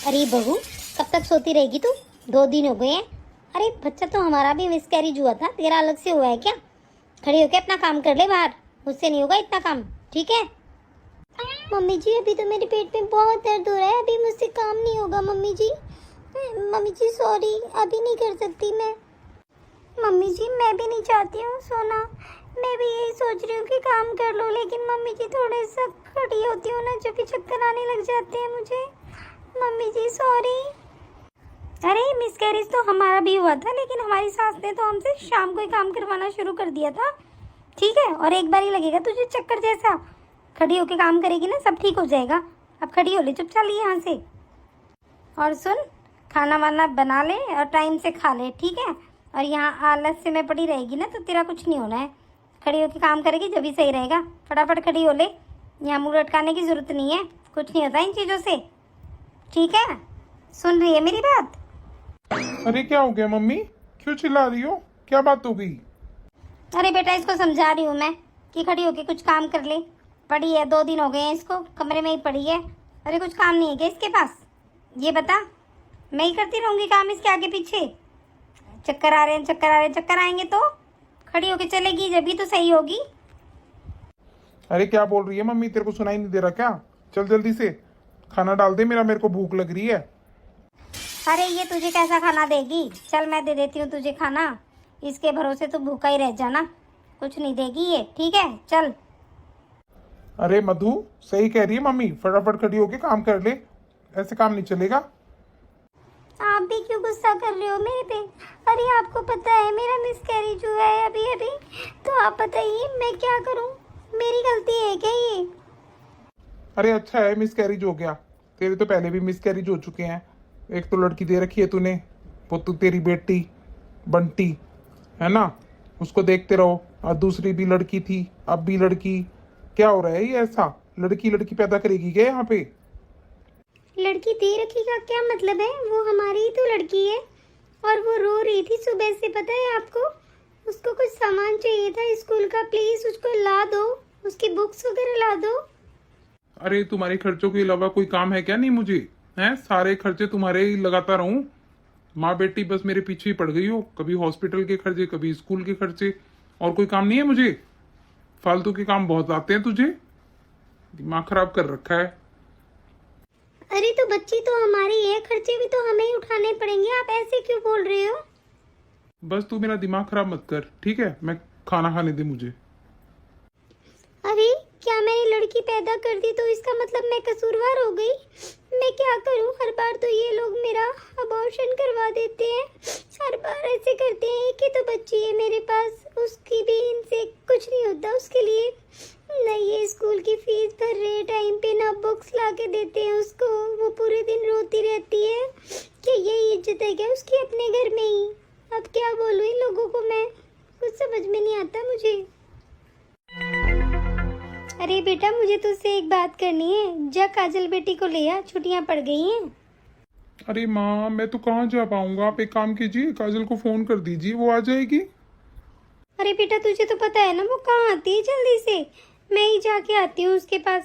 अरे बहू, कब तक सोती रहेगी तू? 2 दिन हो गए हैं। अरे बच्चा तो हमारा भी मिसकैरेज हुआ था, तेरा अलग से हुआ है क्या? खड़ी होके अपना काम कर ले बाहर, मुझसे नहीं होगा इतना काम, ठीक है? मम्मी जी, अभी तो मेरे पेट में बहुत दर्द हो रहा है, अभी मुझसे काम नहीं होगा मम्मी जी। मम्मी जी सॉरी, अभी नहीं कर सकती मैं। मम्मी जी मैं भी नहीं चाहती हूँ सोना, मैं भी यही सोच रही हूँ कि काम कर लो, लेकिन मम्मी जी थोड़े सा खड़ी होती हूँ ना, जो कि चक्कर आने लग जाते हैं मुझे। मम्मी जी सॉरी। अरे मिसकैरेज तो हमारा भी हुआ था, लेकिन हमारी सास ने तो हमसे शाम को ही काम करवाना शुरू कर दिया था, ठीक है? और एक बार ही लगेगा तुझे चक्कर जैसा, खड़ी होके काम करेगी ना सब ठीक हो जाएगा। अब खड़ी हो ले चुपचाप यहाँ से। और सुन, खाना वाना बना ले और टाइम से खा ले, ठीक है? और यहाँ आलस से मैं पड़ी रहेगी ना तो तेरा कुछ नहीं होना है। खड़ी होके काम करेगी जब भी सही रहेगा। फटाफट खड़ी हो ले, यहाँ मुँह लटकाने की जरूरत नहीं है, कुछ नहीं होता इन चीज़ों से, ठीक है? सुन रही है मेरी बात? अरे क्या हो गया मम्मी, क्यों चिल्ला रही हो? क्या बात हो गई? अरे बेटा, इसको समझा रही हूँ मैं कि खड़ी होके कुछ काम कर ले। पड़ी है, 2 दिन हो गए हैं इसको, कमरे में ही पड़ी है। अरे कुछ काम नहीं है क्या इसके पास? ये बता, मैं ही करती रहूँगी काम इसके आगे पीछे? चक्कर आ रहे हैं, चक्कर आ रहे हैं, चक्कर आएंगे तो खड़ी होके चलेगी जब भी तो सही होगी। अरे क्या बोल रही है मम्मी, तेरे को सुनाई नहीं दे रहा क्या? चल जल्दी से खाना डाल दे, मेरे को भूख लग रही है। अरे ये तुझे कैसा खाना देगी? चल मैं दे देती हूँ तुझे खाना, इसके भरोसे तो भूखा ही रह जाना, कुछ नहीं देगी ये, ठीक है? चल। अरे मधु, सही कह रही है मम्मी, फटाफट खड़ी होके काम कर ले, ऐसे काम नहीं चलेगा। आप भी क्यों गुस्सा कर रहे हो मेरे पे? अरे आपको पता है मेरा मिसकैरेज हुआ है अभी अभी, तो आप बताइए मैं क्या करूं? मेरी गलती है क्या ये? अरे अच्छा है मिसकैरेज हो गया, तेरे तो पहले भी मिसकैरेज हो चुके हैं। एक तो लड़की दे रखी है तूने, वो तो तेरी बेटी बंटी है ना, उसको देखते रहो। और दूसरी भी लड़की थी, अब भी लड़की। क्या हो रहा है ये ऐसा? लड़की लड़की पैदा करेगी क्या यहाँ पे? लड़की दे रखी का क्या मतलब है? वो हमारी ही तो लड़की है, और वो रो रही थी सुबह से, पता है आपको? उसको कुछ सामान चाहिए था स्कूल का, प्लीज उसको ला दो, उसकी बुक्स वगैरह ला दो। अरे तुम्हारे खर्चों के अलावा कोई काम है क्या? नहीं मुझे है, सारे खर्चे तुम्हारे ही लगाता रहूं? माँ बेटी बस मेरे पीछे ही पड़ गई हो, कभी हॉस्पिटल के खर्चे, कभी स्कूल के खर्चे, और कोई काम नहीं है मुझे? फालतू के काम बहुत आते हैं तुझे, दिमाग खराब कर रखा है। अरे तो बच्ची तो हमारी है, खर्चे भी तो हमें ही उठाने पड़ेंगे, आप ऐसे क्यों बोल रहे हो? बस तू मेरा दिमाग खराब मत कर, ठीक है? मैं खाना खाने दे मुझे। अरे क्या मैंने लड़की पैदा कर दी तो इसका मतलब मैं कसूरवार हो गई? मैं क्या करूं? हर बार तो ये लोग मेरा अबॉर्शन करवा देते हैं, हर बार ऐसे करते हैं। एक ही तो बच्ची है मेरे पास, उसकी भी इनसे कुछ नहीं होता उसके लिए। न ये स्कूल की फीस भर रहे टाइम पे, ना बुक्स ला के देते हैं उसको, वो पूरे दिन रोती रहती है। क्या यही इज्जत है क्या उसकी अपने घर में ही? अब क्या बोलूं इन लोगों को मैं, कुछ समझ में नहीं आता मुझे। अरे बेटा, मुझे तुझसे एक बात करनी है, जा काजल बेटी को ले आ, छुट्टियां पड़ गई हैं। अरे माँ, मैं तो कहाँ जा पाऊंगा, आप एक काम कीजिए, काजल को फोन कर दीजिए, वो आ जाएगी। अरे बेटा, तुझे तो पता है ना वो कहाँ आती है जल्दी से, मैं ही जाके आती हूँ उसके पास।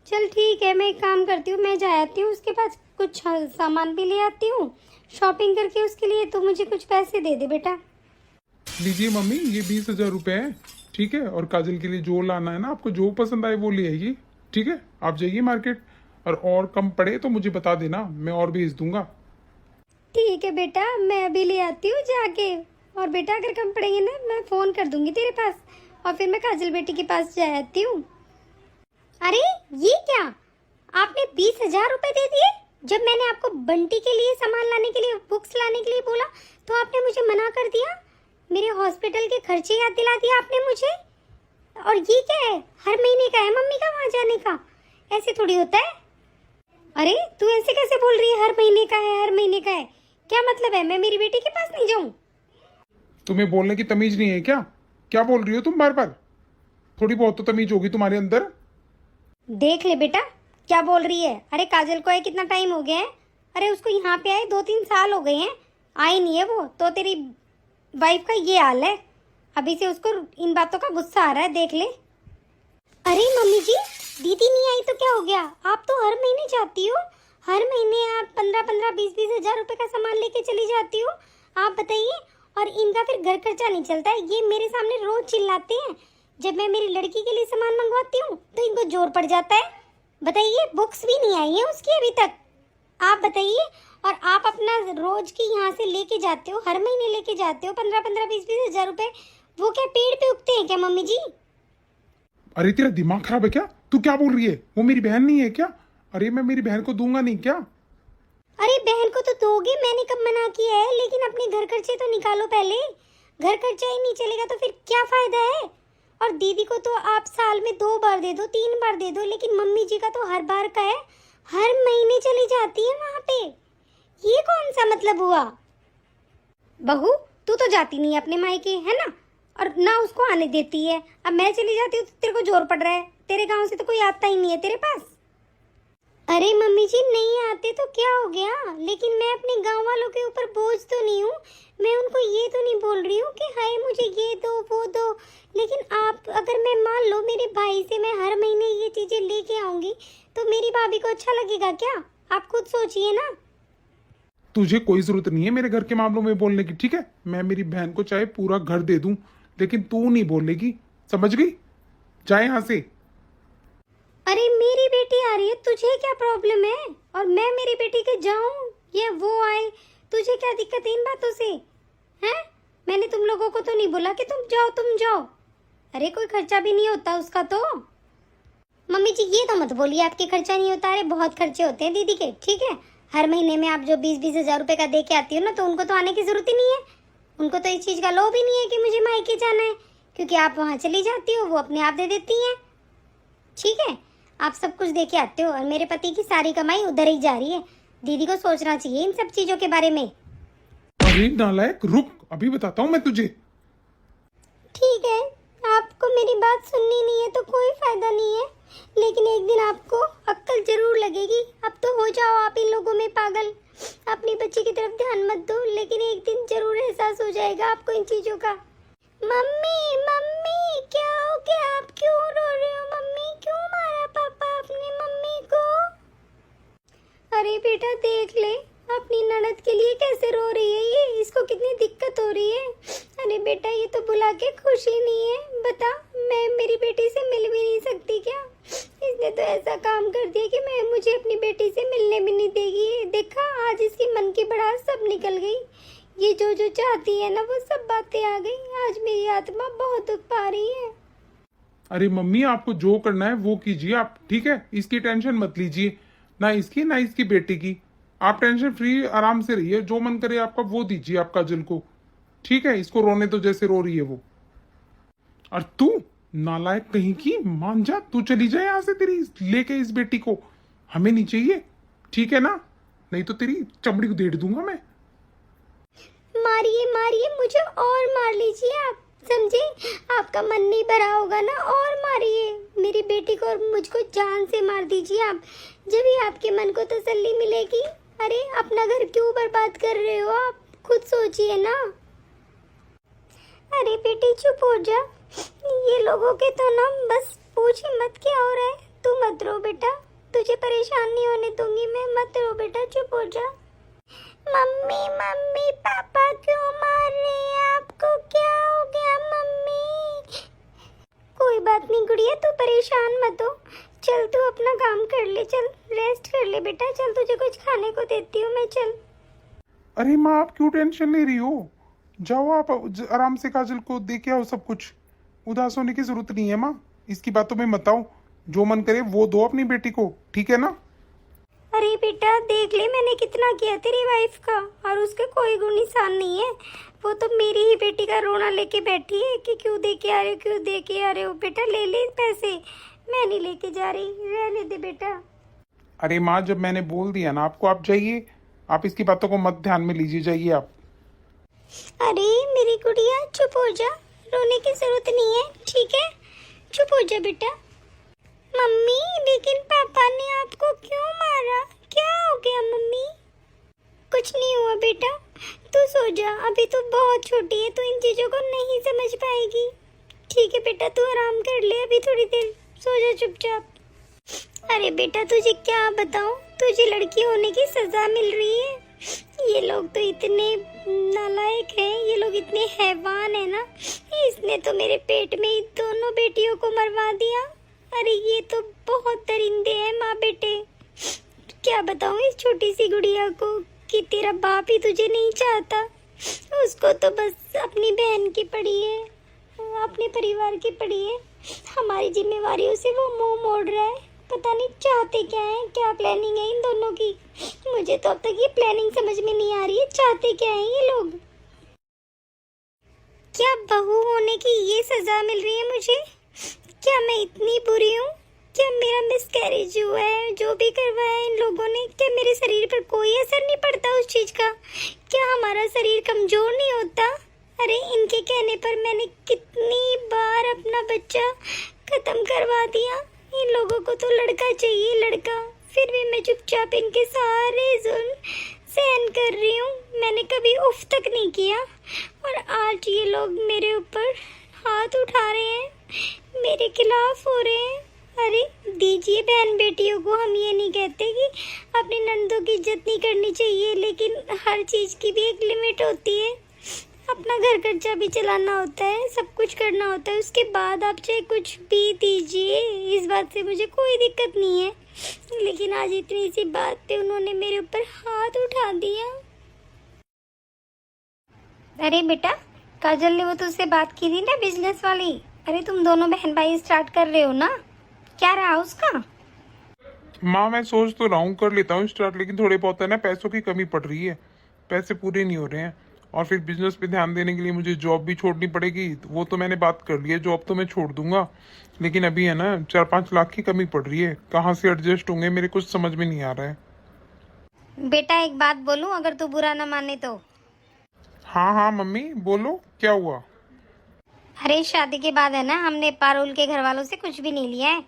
चल ठीक है, मैं एक काम करती हूँ, मैं जा आती हूँ उसके पास, कुछ सामान भी ले आती हूँ शॉपिंग करके उसके लिए। तो मुझे कुछ पैसे दे दे बेटा। लीजिए मम्मी, ये 20,000 रुपए है, ठीक है? और काजल के लिए जो लाना है ना, आपको जो पसंद आए वो ले आइए, ठीक है? आप जाइए मार्केट, और कम पड़े तो मुझे बता देना, मैं और भेज दूंगा। ठीक है बेटा, मैं अभी ले आती हूँ जाके, और बेटा अगर कम पड़ेंगे ना मैं फ़ोन कर दूंगी तेरे पास, और फिर मैं काजल बेटी के पास जा आती हूँ। अरे ये क्या, आपने 20,000 रुपए दे दिए? जब मैंने आपको बंटी के लिए सामान लाने के लिए, बुक्स लाने के लिए बोला, तो आपने मुझे मना कर दिया। मेरे हॉस्पिटल के खर्चे याद दिला दिया आपने मुझे। और ये क्या है, हर महीने का है मम्मी का वहाँ जाने का? ऐसे थोड़ी होता है। अरे तू ऐसे कैसे बोल रही है, हर महीने का है, हर महीने का है? क्या मतलब है, मैं मेरी बेटी के पास नहीं जाऊँ? तुम्हें बोलने की तमीज नहीं है क्या? क्या बोल रही हो तुम बार बार? थोड़ी बहुत तो तमीज होगी तुम्हारे अंदर। देख ले बेटा क्या बोल रही है। अरे काजल को है कितना टाइम हो गया है, अरे उसको यहाँ पे आए 2-3 साल हो गए हैं, आई नहीं है वो, तो तेरी वाइफ का ये हाल है। अभी से उसको इन बातों का गुस्सा आ रहा है, देख ले। अरे मम्मी जी, दीदी नहीं आई तो क्या हो गया? आप तो हर महीने जाती हो, हर महीने आप 15-15, 20-20 हजार रुपए का सामान लेके चली जाती हो? आप बताइए। और इनका फिर घर खर्चा नहीं चलता है, ये मेरे सामने रोज चिल्लाते हैं। जब मैं मेरी लड़की के लिए सामान मंगवाती हूँ तो इनको जोर पड़ जाता है। बताइए, बुक्स भी नहीं आई है उसकी अभी तक। आप बताइए। और आप अपना रोज की यहाँ से लेके जाते हो, हर महीने लेके जाते हो 15-15, 20-20 हजार रुपए। वो क्या पेड़ पे उगते हैं क्या मम्मी जी? अरे तेरा दिमाग खराब है क्या? तू क्या बोल रही है? वो मेरी बहन नहीं है क्या? अरे मैं मेरी बहन को दूंगा नहीं क्या? अरे बहन को तो दोगे, मैंने कब मना किया है? लेकिन अपने घर खर्चे तो निकालो पहले। घर खर्चा ही नहीं चलेगा तो फिर क्या फायदा है? और दीदी को तो आप साल में 2 बार दे दो, 3 बार दे दो, लेकिन मम्मी जी का तो हर बार का है, हर महीने चली जाती है वहां पे। ये कौन सा मतलब हुआ? बहू, तू तो जाती नहीं अपने मायके, है ना? और ना उसको आने देती है। अब मैं चली जाती हूँ तो तेरे को जोर पड़ रहा है। तेरे गांव से तो कोई आता ही नहीं है तेरे पास। अरे मम्मी जी, नहीं आते तो क्या हो गया? लेकिन मैं अपने गांव वालों के ऊपर बोझ तो नहीं हूँ। मैं उनको ये तो नहीं बोल रही हूँ कि हाय मुझे ये दो वो दो। लेकिन आप, अगर मैं मान लो मेरे भाई से मैं हर महीने ये चीजें लेके आऊंगी तो मेरी भाभी को अच्छा लगेगा क्या? आप खुद सोचिए ना। तुझे कोई जरूरत नहीं है मेरे घर के मामलों में बोलने की, ठीक है? मैं मेरी बहन को चाहे पूरा घर दे दूं, लेकिन तू नहीं बोलेगी, समझ गई? जा यहाँ से। अरे मेरी बेटी आ रही है, तुझे क्या प्रॉब्लम है? और मैं मेरी बेटी के जाऊं या वो आए, तुझे क्या दिक्कत है इन बातों से? हैं? मैंने तुम लोगों को तो नहीं बोला कि तुम जाओ। अरे कोई खर्चा भी नहीं होता उसका तो। मम्मी जी ये तो मत बोलिए आपके खर्चा नहीं होता। अरे बहुत खर्चे होते हैं दीदी के, ठीक है? हर महीने में आप जो 20-20 हजार रुपए का दे के आती हो ना, तो उनको तो आने की जरूरत ही नहीं है। उनको तो इस चीज का लोभ ही नहीं है कि मुझे मायके जाना है, क्योंकि आप वहाँ चली जाती हो, वो अपने आप दे देती हैं। ठीक है, आप सब कुछ दे के आते हो और मेरे पति की सारी कमाई उधर ही जा रही है। दीदी को सोचना चाहिए इन सब चीजों के बारे में। अरे नालायक, रुक, अभी बताता हूँ मैं तुझे। ठीक है, आपको मेरी बात सुननी नहीं है तो कोई फायदा नहीं है, लेकिन एक दिन आपको अक्ल जरूर लगेगी। अब तो हो जाओ आप इन लोगों में पागल। अपनी बच्ची की तरफ ध्यान मत दो, लेकिन एक दिन जरूर एहसास हो जाएगा आपको इन चीजों का। मम्मी मम्मी, क्या हो गया? आप क्यों रो रहे हो? मम्मी, क्यों मारा पापा अपनी मम्मी को? अरे बेटा देख ले, अपनी ननद के लिए कैसे रो रही है ये, इसको कितनी दिक्कत हो रही है। अरे बेटा, ये तो बुला के खुशी नहीं है। बता, मैं मेरी बेटी से मिल भी नहीं सकती क्या? इसने तो ऐसा काम कर दिया कि मैं मुझे अपनी बेटी से मिलने भी नहीं देगी। देखा, आज इसकी मन की भड़ास सब निकल गई। ये जो जो चाहती है ना, वो सब बातें आ गई। आज मेरी आत्मा बहुत दुख पा रही है। अरे मम्मी, आपको जो करना है वो कीजिए आप, ठीक है? इसकी टेंशन मत लीजिए, ना इसकी ना इसकी बेटी की। आप टेंशन फ्री आराम से रहिए, जो मन करे आपका वो दीजिए आप काजल को, ठीक है? इसको रोने तो जैसे रो रही है वो। और तू नालायक कहीं की, मान जा, तू चली जाए यहाँ से, तेरी लेके इस बेटी को हमें नहीं चाहिए, ठीक है ना? नहीं तो तेरी चमड़ी को देड़ दूंगा मैं। मारिए मारिए, मुझे और मार लीजिए आप, समझे? आपका मन नहीं भरा होगा ना, और मारिए मेरी बेटी को और मुझको जान से मार दीजिए आप, जब ही आपके मन को तसल्ली मिलेगी। अरे अपना घर क्यों बर्बाद कर रहे हो आप? खुद सोचिए ना। अरे बेटी चुप हो जा, ये लोगों के तो ना बस पूछ ही मत क्या हो रहा है। तू मत रो बेटा, तुझे परेशान नहीं होने दूंगी मैं। मत रो बेटा, चुप हो जा। मम्मी मम्मी, पापा क्यों मार रहे हैं आपको? क्या हो गया मम्मी? कोई बात नहीं गुड़िया, तू परेशान मत हो। चल तू अपना काम कर ले, चल रेस्ट कर ले बेटा। चल तुझे कुछ खाने को देती हूँ मैं, चल। अरे माँ, आप क्यों टेंशन ले रही हो? जाओ आप आराम से काजल को दे के आओ सब कुछ। उदास होने की जरूरत नहीं है माँ, इसकी बातों में मत आओ। जो मन करे वो दो अपनी बेटी को, ठीक है ना? अरे बेटा देख ले, मैंने कितना किया तेरी वाइफ का, और उसके कोई गुण निशान नहीं है। वो तो मेरी ही बेटी का रोना लेके बैठी है कि क्यों दे के आ रहे हो, क्यों दे के आ रहे हो। बेटा ले ले पैसे, मैं नहीं लेके जा रही, रहने दे बेटा। अरे माँ, जब मैंने बोल दिया ना आपको, आप जाइए, आप इसकी बातों को मत ध्यान में लीजिए, जाइए आप। अरे मेरी गुड़िया चुप हो जा, रोने की जरूरत नहीं है, ठीक है? चुप हो जा बेटा। मम्मी, लेकिन पापा ने आपको क्यों मारा? क्या हो गया मम्मी? कुछ नहीं हुआ बेटा, तू सो जा, अभी तो बहुत छोटी है तो इन चीजों को नहीं समझ पाएगी। ठीक है बेटा, तू आराम कर ले, अभी थोड़ी देर सो जा चुपचाप। अरे बेटा तुझे क्या बताऊं, तुझे लड़की होने की सजा मिल रही लोग तो इतने नालायक हैं, ये लोग इतने हैवान है ना। इसने तो मेरे पेट में ही दोनों बेटियों को मरवा दिया। अरे ये तो बहुत दरिंदे हैं माँ बेटे। क्या बताऊँ इस छोटी सी गुड़िया को कि तेरा बाप ही तुझे नहीं चाहता। उसको तो बस अपनी बहन की पड़ी है, अपने परिवार की पड़ी है। हमारी जिम्मेवारियों से वो मुंह मोड़ रहा है। पता नहीं चाहते क्या है, क्या प्लानिंग है इन दोनों की। मुझे तो अब तक ये प्लानिंग समझ में नहीं आ रही है, चाहते क्या है ये लोग। क्या बहू होने की ये सजा मिल रही है मुझे? क्या मैं इतनी बुरी हूँ? क्या मेरा मिसकैरेज हुआ है? जो भी करवाया है इन लोगों ने, क्या मेरे शरीर पर कोई असर नहीं पड़ता उस चीज का? क्या हमारा शरीर कमजोर नहीं होता? अरे इनके कहने पर मैंने कितनी बार अपना बच्चा खत्म करवा दिया। इन लोगों को तो लड़का चाहिए, लड़का। फिर भी मैं चुपचाप इनके सारे जुल्म सहन कर रही हूँ। मैंने कभी उफ तक नहीं किया और आज ये लोग मेरे ऊपर हाथ उठा रहे हैं, मेरे खिलाफ हो रहे हैं। अरे दीजिए बहन बेटियों को, हम ये नहीं कहते कि अपनी नंदों की इज्जत नहीं करनी चाहिए, लेकिन हर चीज़ की भी एक लिमिट होती है। अपना घर खर्चा भी चलाना होता है, सब कुछ करना होता है। उसके बाद आप चाहे कुछ भी दीजिए, इस बात से मुझे कोई दिक्कत नहीं है। लेकिन आज इतनी सी बात पे उन्होंने मेरे ऊपर हाथ उठा दिया। अरे बेटा, काजल ने वो तुझसे बात की थी ना बिजनेस वाली? अरे तुम दोनों बहन भाई स्टार्ट कर रहे हो ना, क्या रहा उसका? माँ मैं सोच तो रहा हूँ कर लेता हूँ स्टार्ट, लेकिन थोड़े बहुत है ना पैसों की कमी पड़ रही है, पैसे पूरे नहीं हो रहे हैं। और फिर बिजनेस पे ध्यान देने के लिए मुझे जॉब भी छोड़नी पड़ेगी। वो तो मैंने बात कर ली है, जॉब तो मैं छोड़ दूंगा, लेकिन अभी है ना 4-5 लाख की कमी पड़ रही है। कहाँ से एडजस्ट होंगे मेरे कुछ समझ में नहीं आ रहा है। बेटा एक बात बोलूं, अगर तू बुरा ना माने तो? हाँ हाँ मम्मी बोलो, क्या हुआ? अरे शादी के बाद है ना, हमने पारुल के घर वालों से कुछ भी नहीं लिया है।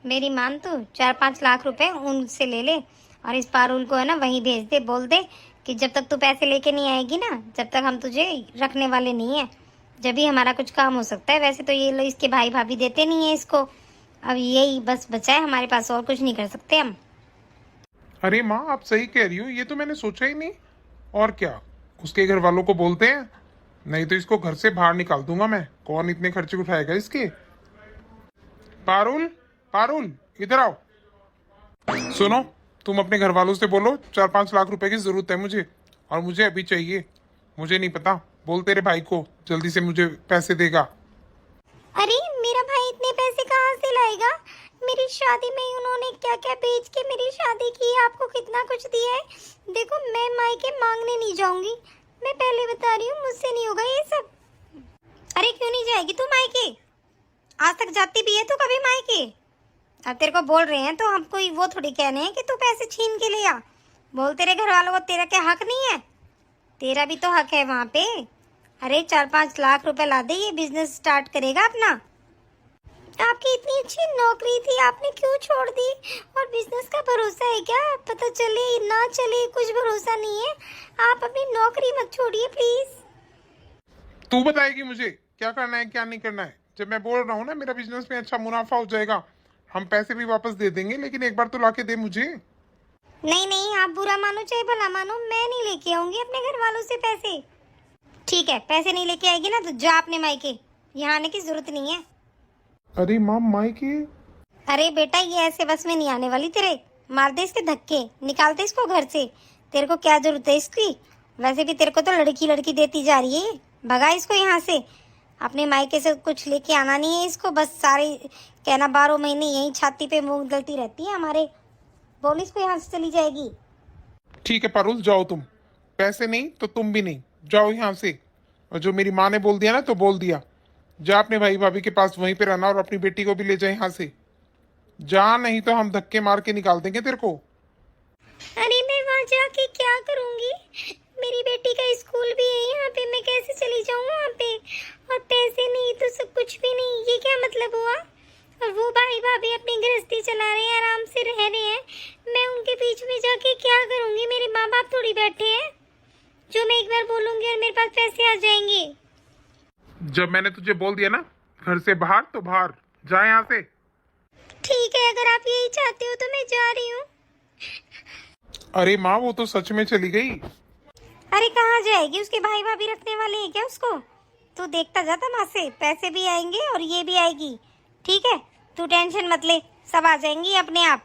मेरी मान तू 4-5 लाख रुपए उनसे ले ले और इस पारुल को है ना वहीं भेज दे। बोल दे कि जब तक तू पैसे लेके नहीं आएगी ना, जब तक हम तुझे रखने वाले नहीं है। जब भी हमारा कुछ काम हो सकता है। वैसे तो ये लोग इसके भाई भाभी देते नहीं है इसको, अब यही बस बचा है हमारे पास, और कुछ नहीं कर सकते हम। अरे माँ आप सही कह रही हो, ये तो मैंने सोचा ही नहीं। और क्या उसके घर वालों को बोलते हैं, नहीं तो इसको घर से बाहर निकाल दूंगा मैं। कौन इतने खर्चे उठाएगा इसके। पारुल, पारुल इधर आओ। सुनो, तुम अपने घर वालों से बोलो 4-5 लाख रुपए की जरूरत है मुझे, और मुझे अभी चाहिए। मुझे नहीं पता, बोल तेरे भाई को जल्दी से मुझे पैसे देगा। अरे मेरा भाई इतने पैसे कहाँ से लाएगा? मेरी शादी में उन्होंने क्या क्या बेच के मेरी शादी की, आपको कितना कुछ दिया है। देखो मैं मायके मांगने नहीं जाऊंगी, मैं पहले बता रही हूँ, मुझसे नहीं होगा ये सब। अरे क्यों नहीं जाएगी तू मायके? आज तक जाती भी है तू कभी मायके? अब तेरे को बोल रहे हैं तो हमको वो थोड़ी कहने हैं कि तू पैसे छीन के ले आ। बोल तेरे घर वालों को तेरा क्या हक नहीं है? तेरा भी तो हक है वहाँ पे। अरे 4-5 लाख रुपए ला दे, ये बिजनेस स्टार्ट करेगा अपना। आपकी इतनी अच्छी नौकरी थी, आपने क्यों छोड़ दी? और बिजनेस का भरोसा है क्या? पता चले ना चले, कुछ भरोसा नहीं है। आप अपनी नौकरी मत छोड़िए प्लीज। तू बताएगी मुझे क्या करना है क्या नहीं करना है। जब मैं बोल रहा हूँ ना मेरा बिजनेस में अच्छा मुनाफा हो जाएगा, हम पैसे भी वापस दे देंगे, लेकिन एक बार तो लाके दे मुझे। नहीं नहीं, आप बुरा मानो चाहे भला मानो, मैं नहीं लेके आऊंगी अपने घर वालों से पैसे। ठीक है, पैसे नहीं लेके आएगी ना तो जा अपने मायके, यहाँ आने की जरूरत नहीं है। अरे माँ मायके? अरे बेटा ये ऐसे बस में नहीं आने वाली तेरे। मार दे इसके धक्के, निकाल दे इसको घर से। तेरे को क्या जरूरत है इसकी? वैसे भी तेरे को तो लड़की लड़की देती जा रही है, भगा इसको यहाँ से। अपने मायके से कुछ लेके आना नहीं है इसको, बस सारे कहना 12 महीने यही छाती पे मूंग गलती रहती है हमारे। बोल इसको यहाँ से चली जाएगी। ठीक है पारुल जाओ तुम, पैसे नहीं तो तुम भी नहीं, जाओ यहाँ से। और जो मेरी माँ ने बोल दिया ना तो बोल दिया, जा अपने भाई भाभी के पास वहीं पे रहना और अपनी बेटी को भी ले जा यहाँ से। जा, नहीं तो हम धक्के मार के निकाल देंगे तेरे को। अरे मैं वहाँ जाके क्या करूँगी? मेरी बेटी का स्कूल भी है यहाँ पे, मैं कैसे चली जाऊँ वहाँ पे? और पैसे नहीं तो सब कुछ भी नहीं, ये क्या मतलब हुआ? और वो भाई भाभी अपनी गृहस्थी चला रहे हैं, आराम से रह रहे हैं, मैं उनके बीच में जाके क्या करूँगी? मेरे माँ बाप थोड़ी बैठे हैं जो मैं एक बार बोलूँगी और मेरे पास पैसे आ जाएंगे। जब मैंने तुझे बोल दिया ना घर से बाहर तो बाहर जा यहाँ से। ठीक है, अगर आप यही चाहते हो तो मैं जा रही हूँ। अरे माँ वो तो सच में चली गई। अरे कहाँ जाएगी, उसके भाई भाभी रखने वाले हैं क्या उसको? तू देखता जा तमाशे से, पैसे भी आएंगे और ये भी आएगी। ठीक है, तू टेंशन मत ले, सब आ जाएंगी अपने आप।